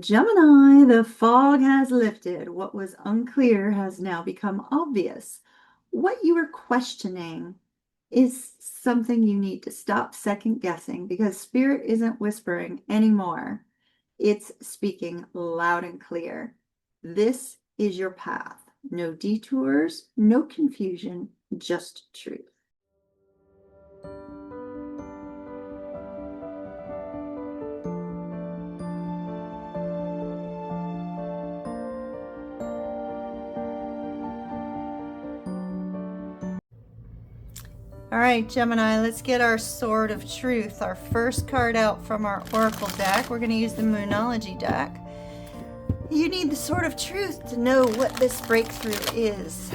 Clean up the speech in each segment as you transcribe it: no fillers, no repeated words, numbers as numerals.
Gemini, the fog has lifted. What was unclear has now become obvious. What you were questioning is something you need to stop second guessing because spirit isn't whispering anymore. It's speaking loud and clear. This is your path. No detours, no confusion, just truth. All right, Gemini, let's get our Sword of Truth, our first card out from our Oracle deck. We're going to use the Moonology deck. You need the Sword of Truth to know what this breakthrough is,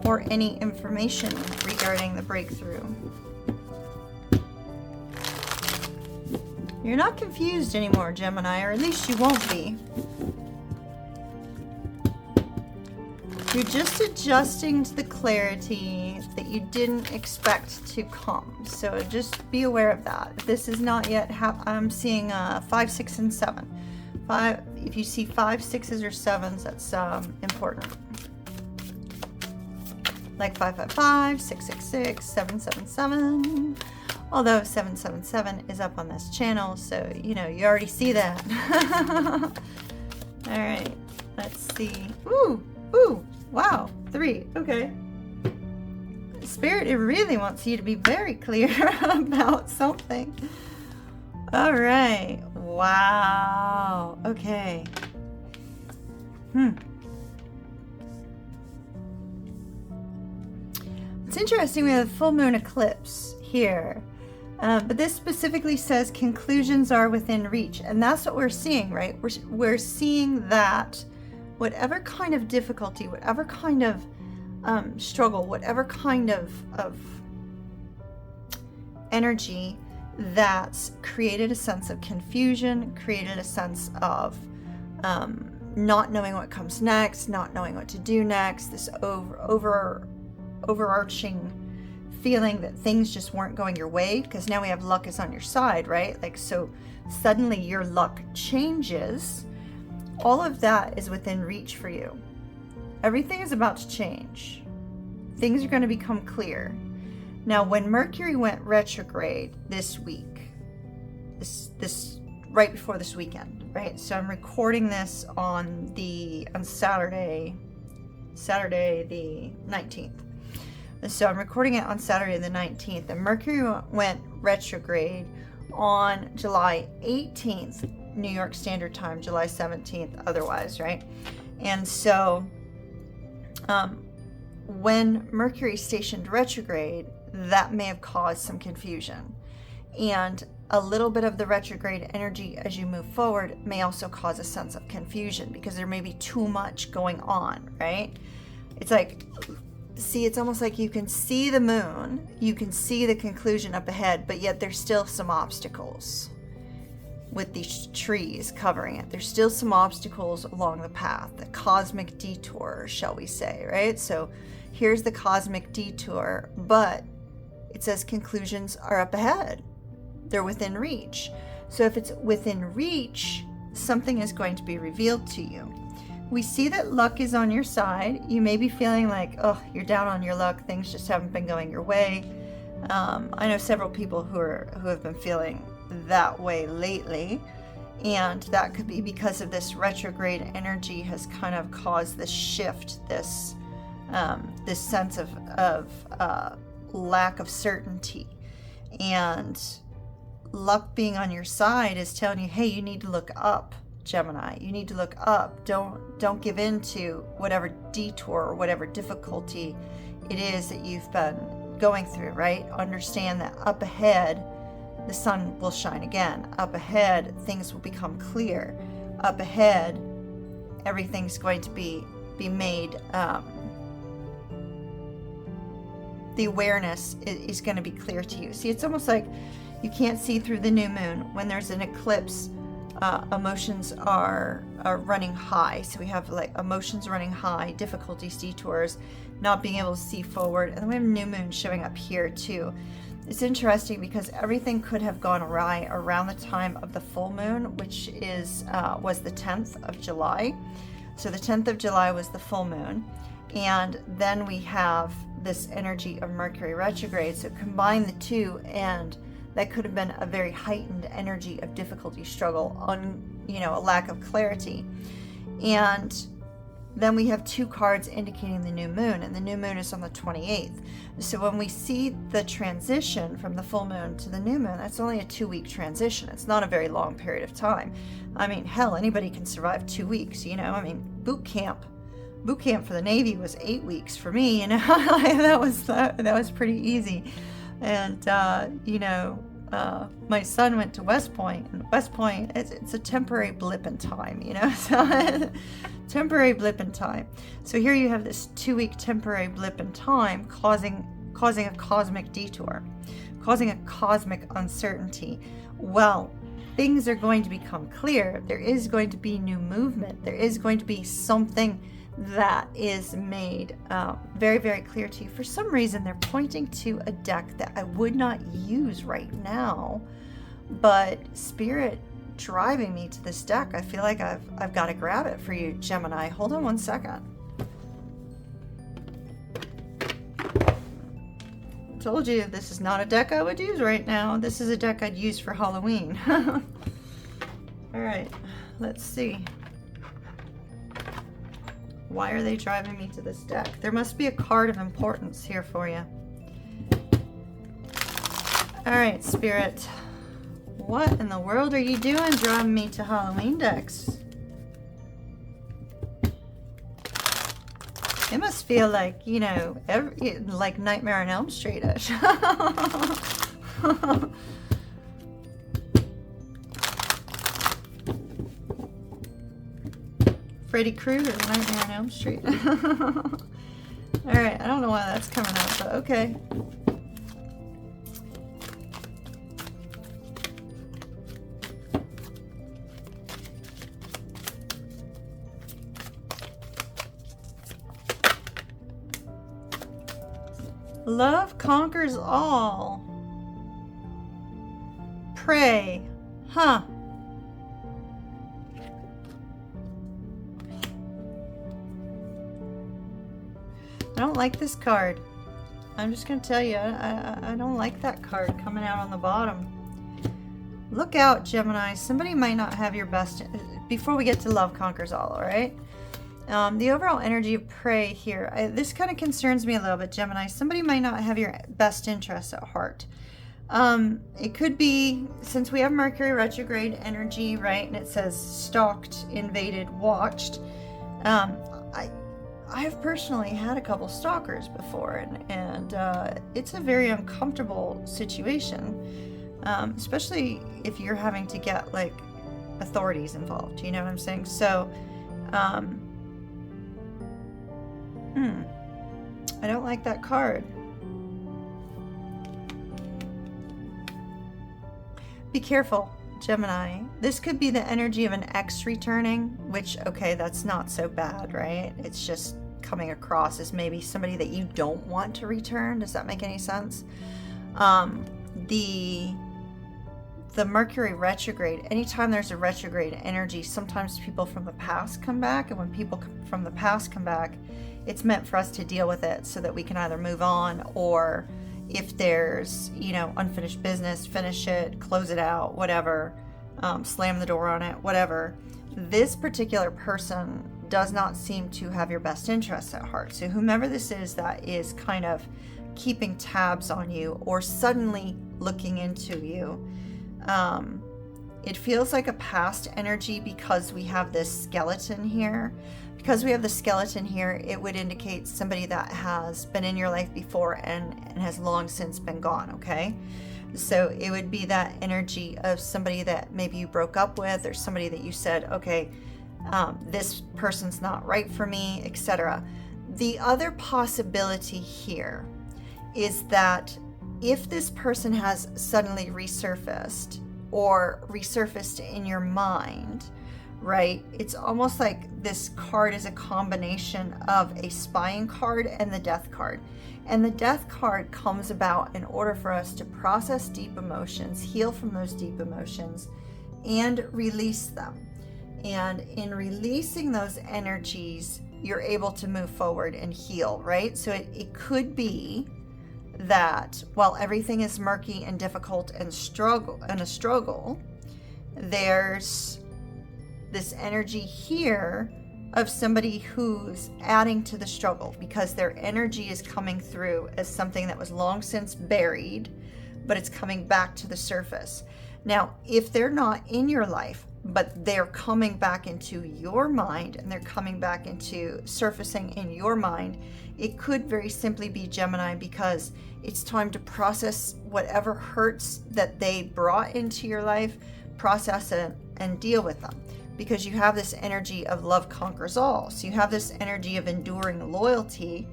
or any information regarding the breakthrough. You're not confused anymore, Gemini, or at least you won't be. You're just adjusting to the clarity that you didn't expect to come. So just be aware of that. If this is not yet, I'm seeing 5, 6, and 7. If you see 5, 6s, or 7s, that's important. Like 555, 666, 777. Although 777 is up on this channel, so you already see that. All right, let's see. Ooh. Wow, 3, okay. Spirit, it really wants you to be very clear about something. All right, wow, okay. It's interesting, we have a full moon eclipse here. But this specifically says conclusions are within reach, and that's what we're seeing, right? We're seeing that whatever kind of difficulty, whatever kind of struggle, whatever kind of energy that's created a sense of confusion, created a sense of not knowing what comes next, not knowing what to do next, this overarching feeling that things just weren't going your way, because now we have luck is on your side, right? Like, so suddenly your luck changes. All of that is within reach for you. Everything is about to change. Things are going to become clear. Now, when Mercury went retrograde this week, this right before this weekend, right? So I'm recording this on Saturday the 19th. So I'm recording it on Saturday the 19th, and Mercury went retrograde on July 18th, New York Standard Time, July 17th otherwise, right? And so when Mercury stationed retrograde, that may have caused some confusion. And a little bit of the retrograde energy as you move forward may also cause a sense of confusion because there may be too much going on, right? It's like, see, it's almost like you can see the moon, you can see the conclusion up ahead, but yet there's still some obstacles with these trees covering it. There's still some obstacles along the path, the cosmic detour, shall we say, right? So here's the cosmic detour, but it says conclusions are up ahead. They're within reach. So if it's within reach, something is going to be revealed to you. We see that luck is on your side. You may be feeling like, oh, you're down on your luck. Things just haven't been going your way. I know several people who have been feeling that way lately, and that could be because of this retrograde energy has kind of caused this shift, this sense of lack of certainty. And luck being on your side is telling you, hey, you need to look up, Gemini. You need to look up. Don't give in to whatever detour or whatever difficulty it is that you've been going through, right? Understand that up ahead the sun will shine again. Up ahead things will become clear. Up ahead everything's going to be made, the awareness is going to be clear to you. See, it's almost like you can't see through the new moon. When there's an eclipse, emotions are running high. So we have like emotions running high, difficulties, detours, not being able to see forward. And then we have new moon showing up here too. It's interesting because everything could have gone awry around the time of the full moon, which was the 10th of July. So the 10th of July was the full moon. And then we have this energy of Mercury retrograde. So combine the two, and that could have been a very heightened energy of difficulty, struggle, a lack of clarity. And then we have two cards indicating the new moon, and the new moon is on the 28th. So when we see the transition from the full moon to the new moon, that's only a 2-week transition. It's not a very long period of time. I mean, hell, anybody can survive 2 weeks, I mean, boot camp for the Navy was 8 weeks for me, that was pretty easy. And, my son went to West Point, and West Point, it's a temporary blip in time, so temporary blip in time. So here you have this 2-week temporary blip in time causing a cosmic detour, causing a cosmic uncertainty. Well, things are going to become clear. There is going to be new movement. There is going to be something that is made very, very clear to you. For some reason, they're pointing to a deck that I would not use right now, but Spirit driving me to this deck. I feel like I've got to grab it for you, Gemini. Hold on one second. I told you this is not a deck I would use right now. This is a deck I'd use for Halloween. All right, let's see. Why are they driving me to this deck? There must be a card of importance here for you. All right, Spirit. What in the world are you doing driving me to Halloween decks? It must feel like, like Nightmare on Elm Street-ish. Freddy Krueger, Nightmare on Elm Street. Alright, I don't know why that's coming up, but okay. Love conquers all. Pray. Huh. I don't like this card. I'm just going to tell you, I don't like that card coming out on the bottom. Look out, Gemini. Somebody might not have your best... Before we get to Love Conquers All, alright? The overall energy of pray here, this kind of concerns me a little bit, Gemini. Somebody might not have your best interests at heart. It could be, since we have Mercury retrograde energy, right, and it says stalked, invaded, watched. I have personally had a couple stalkers before, and it's a very uncomfortable situation, especially if you're having to get, like, authorities involved, you know what I'm saying? So, I don't like that card. Be careful, Gemini. This could be the energy of an ex returning, which, okay, that's not so bad, right? It's just coming across as maybe somebody that you don't want to return. Does that make any sense? The Mercury retrograde, anytime there's a retrograde energy, sometimes people from the past come back, and when people from the past come back, it's meant for us to deal with it so that we can either move on, or if there's, unfinished business, finish it, close it out, whatever, slam the door on it, whatever. This particular person does not seem to have your best interests at heart. So whomever this is that is kind of keeping tabs on you or suddenly looking into you, it feels like a past energy because we have this skeleton here. Because we have the skeleton here, it would indicate somebody that has been in your life before and has long since been gone, okay? So it would be that energy of somebody that maybe you broke up with, or somebody that you said, okay, this person's not right for me, etc. The other possibility here is that if this person has suddenly resurfaced or resurfaced in your mind, right? It's almost like this card is a combination of a spying card and the death card. And the death card comes about in order for us to process deep emotions, heal from those deep emotions, and release them. And in releasing those energies, you're able to move forward and heal, right? So it could be that while everything is murky and difficult and a struggle, there's this energy here of somebody who's adding to the struggle because their energy is coming through as something that was long since buried, but it's coming back to the surface. Now, if they're not in your life, but they're coming back into your mind and they're coming back into surfacing in your mind, it could very simply be Gemini, because it's time to process whatever hurts that they brought into your life, process it and deal with them. Because you have this energy of love conquers all. So you have this energy of enduring loyalty,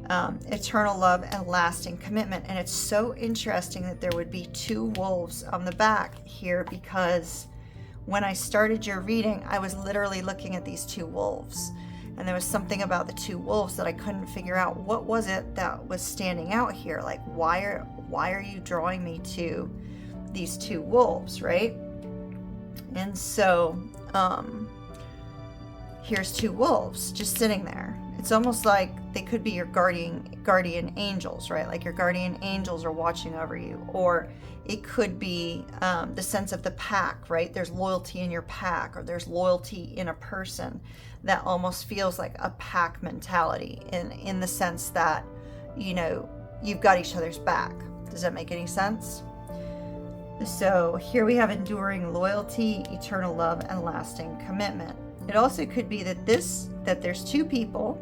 eternal love, and lasting commitment. And it's so interesting that there would be two wolves on the back here, because when I started your reading, I was literally looking at these two wolves. And there was something about the two wolves that I couldn't figure out. What was it that was standing out here? Like, why are you drawing me to these two wolves, right? And so here's two wolves just sitting there. It's almost like they could be your guardian angels, right? Like your guardian angels are watching over you. Or it could be the sense of the pack, right? There's loyalty in your pack, or there's loyalty in a person that almost feels like a pack mentality in the sense that, you know, you've got each other's back. Does that make any sense? So here we have enduring loyalty, eternal love, and lasting commitment. It also could be that there's two people,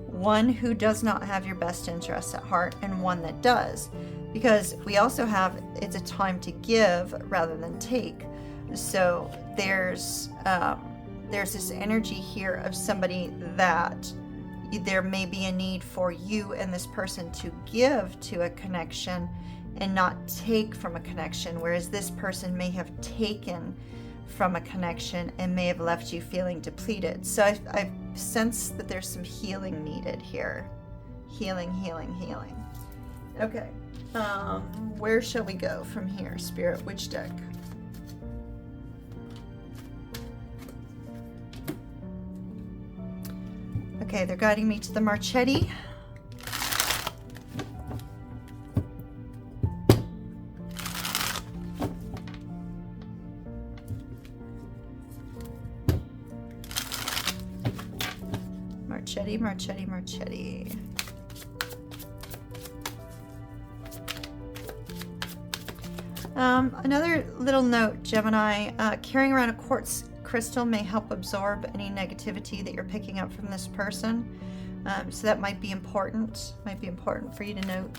one who does not have your best interests at heart and one that does, because we also have, it's a time to give rather than take. So there's this energy here of somebody that there may be a need for you and this person to give to a connection and not take from a connection, whereas this person may have taken from a connection and may have left you feeling depleted. So I sense that there's some healing needed here. Healing. Okay, where shall we go from here, Spirit? Which deck? Okay, they're guiding me to the Marchetti. Marchetti. Another little note, Gemini, carrying around a quartz crystal may help absorb any negativity that you're picking up from this person. So that might be important for you to note.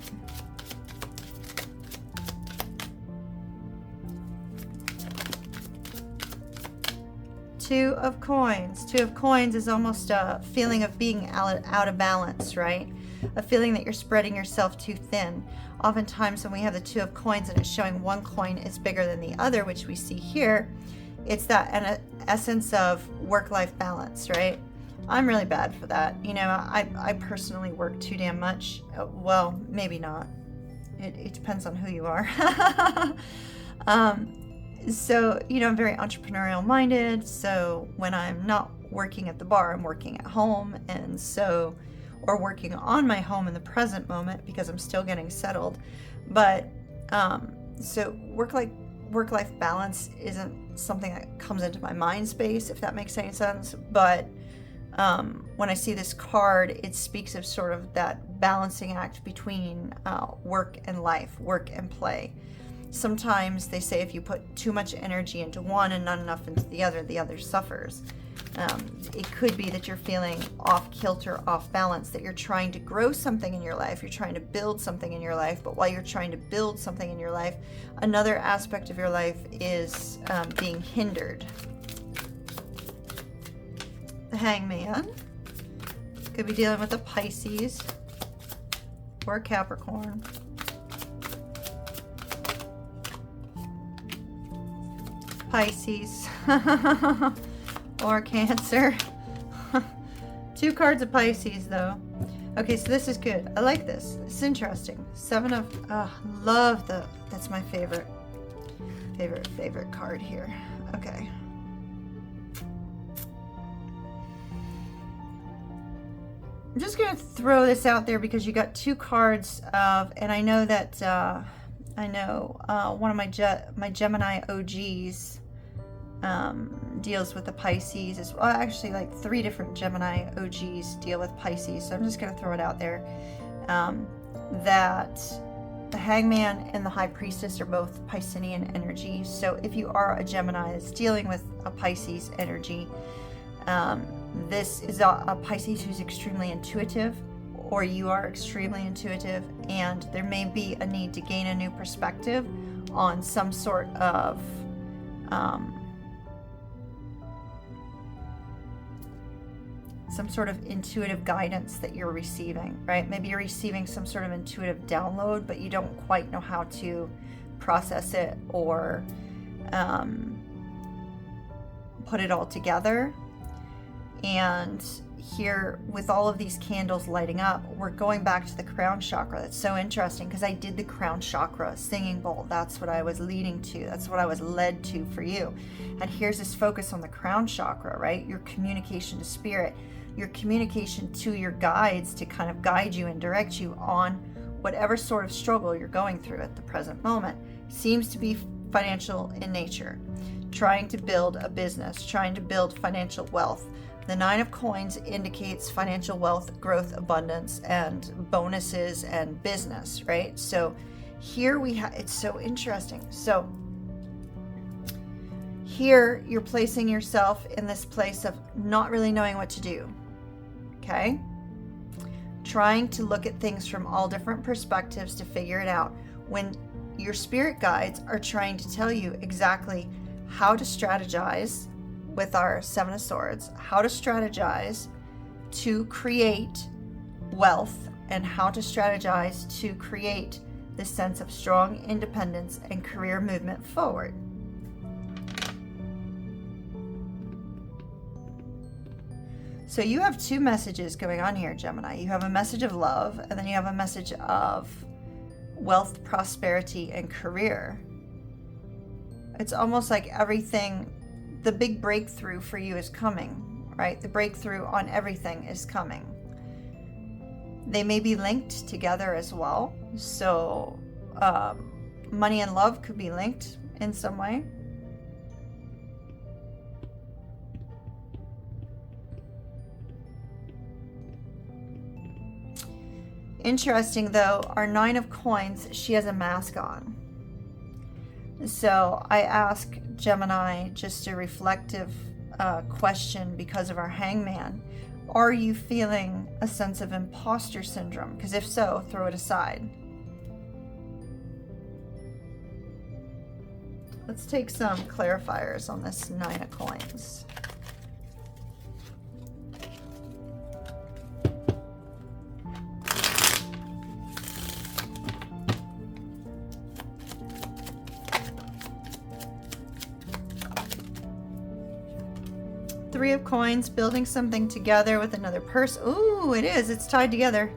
Two of Coins. Two of Coins is almost a feeling of being out of balance, right? A feeling that you're spreading yourself too thin. Oftentimes when we have the Two of Coins and it's showing one coin is bigger than the other, which we see here, it's that an essence of work-life balance, right? I'm really bad for that. You know, I personally work too damn much. Well, maybe not. It depends on who you are. So, you know, I'm very entrepreneurial minded. So when I'm not working at the bar, I'm working at home. And so, or working on my home in the present moment because I'm still getting settled. But, so work-life balance isn't something that comes into my mind space, if that makes any sense. But when I see this card, it speaks of sort of that balancing act between work and life, work and play. Sometimes they say if you put too much energy into one and not enough into the other suffers. It could be that you're feeling off kilter, off balance, that you're trying to grow something in your life, you're trying to build something in your life, but while you're trying to build something in your life, another aspect of your life is being hindered. The Hangman could be dealing with a Pisces or a Capricorn. Pisces or Cancer. 2 cards of Pisces though. Okay, so this is good. I like this. It's interesting. 7 of, love that's my favorite card here. Okay. I'm just going to throw this out there because you got 2 cards of, and I know that, one of my Gemini OGs deals with the Pisces as well. Actually, like 3 different Gemini OGs deal with Pisces, so I'm just going to throw it out there that the Hangman and the High Priestess are both Piscean energy. So if you are a Gemini that's dealing with a Pisces energy, this is a Pisces who's extremely intuitive, or you are extremely intuitive, and there may be a need to gain a new perspective on some sort of intuitive guidance that you're receiving, right? Maybe you're receiving some sort of intuitive download, but you don't quite know how to process it or put it all together. And here, with all of these candles lighting up, we're going back to the crown chakra. That's so interesting because I did the crown chakra singing bowl. That's what I was leading to. That's what I was led to for you. And here's this focus on the crown chakra, right? Your communication to spirit, your communication to your guides to kind of guide you and direct you on whatever sort of struggle you're going through at the present moment. Seems to be financial in nature. Trying to build a business, trying to build financial wealth. The 9 of Coins indicates financial wealth, growth, abundance, and bonuses and business, right? So here we have, it's so interesting. So here you're placing yourself in this place of not really knowing what to do, okay? Trying to look at things from all different perspectives to figure it out. When your spirit guides are trying to tell you exactly how to strategize with our 7 of Swords, how to strategize to create wealth and how to strategize to create this sense of strong independence and career movement forward. So you have 2 messages going on here, Gemini. You have a message of love, and then you have a message of wealth, prosperity, and career. It's almost like everything, the big breakthrough for you is coming, right? The breakthrough on everything is coming. They may be linked together as well. So money and love could be linked in some way. Interesting though, our 9 of Coins, she has a mask on. So I ask Gemini just a reflective question because of our Hangman. Are you feeling a sense of imposter syndrome? Because if so, throw it aside. Let's take some clarifiers on this 9 of Coins. Three of Coins, building something together with another person. Ooh, it is. It's tied together.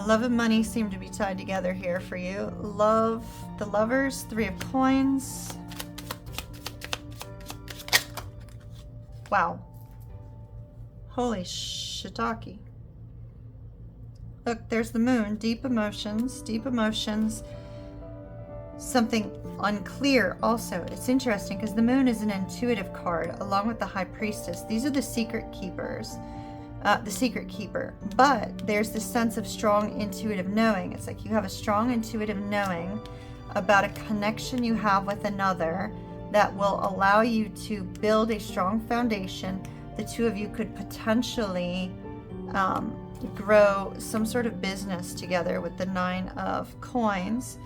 Love and money seem to be tied together here for you. Love, the Lovers, 3 of Coins. Wow. Holy shiitake. Look, there's the Moon. Deep emotions, deep emotions. Something unclear also. It's interesting because the Moon is an intuitive card along with the High Priestess. These are the secret keepers, the secret keeper. But there's this sense of strong intuitive knowing. It's like you have a strong intuitive knowing about a connection you have with another that will allow you to build a strong foundation. The 2 of you could potentially grow some sort of business together with the 9 of Coins.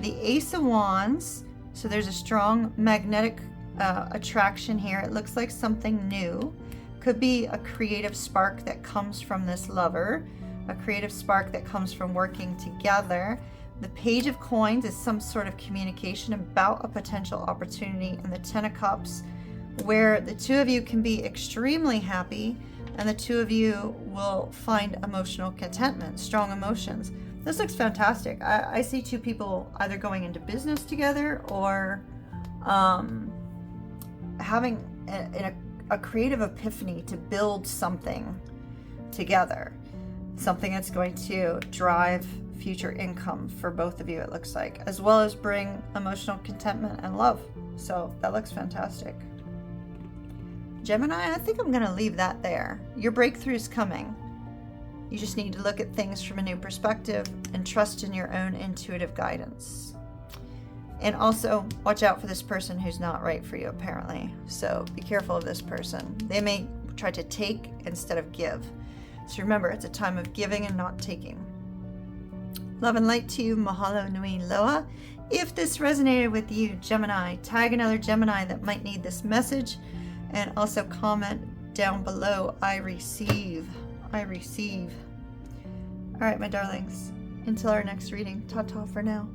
The Ace of Wands, so there's a strong magnetic attraction here. It looks like something new. Could be a creative spark that comes from this lover, a creative spark that comes from working together. The Page of Coins is some sort of communication about a potential opportunity, and the Ten of Cups, where the two of you can be extremely happy and the two of you will find emotional contentment, strong emotions. This looks fantastic. I see two people either going into business together or having a creative epiphany to build something together. Something that's going to drive future income for both of you, it looks like, as well as bring emotional contentment and love. So that looks fantastic. Gemini, I think I'm going to leave that there. Your breakthrough's coming. You just need to look at things from a new perspective and trust in your own intuitive guidance. And also watch out for this person who's not right for you, apparently. So be careful of this person. They may try to take instead of give. So remember, it's a time of giving and not taking. Love and light to you. Mahalo nui loa. If this resonated with you, Gemini, tag another Gemini that might need this message, and also comment down below, I receive. I receive. All right, my darlings. Until our next reading, ta-ta for now.